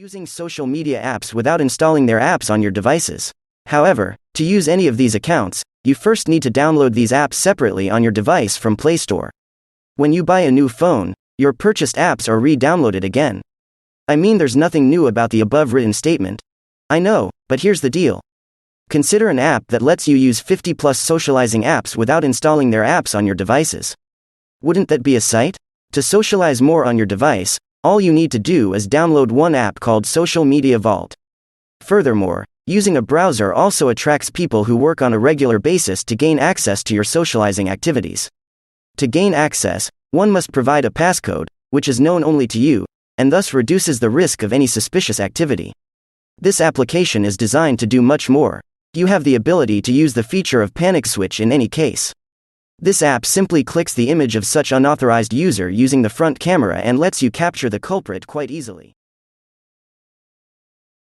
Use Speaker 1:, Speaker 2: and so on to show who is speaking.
Speaker 1: using social media apps without installing their apps on your devices. However, to use any of these accounts, you first need to download these apps separately on your device from Play Store. When you buy a new phone, your purchased apps are re-downloaded again. I mean, there's nothing new about the above written statement. I know, but here's the deal. Consider an app that lets you use 50 plus socializing apps without installing their apps on your devices. Wouldn't that be a sight? To socialize more on your device, all you need to do is download one app called Social Media Vault. Furthermore, using a browser also attracts people who work on a regular basis to gain access to your socializing activities. To gain access, one must provide a passcode, which is known only to you, and thus reduces the risk of any suspicious activity. This application is designed to do much more. You have the ability to use the feature of panic switch in any case. This app simply clicks the image of such unauthorized user using the front camera and lets you capture the culprit quite easily.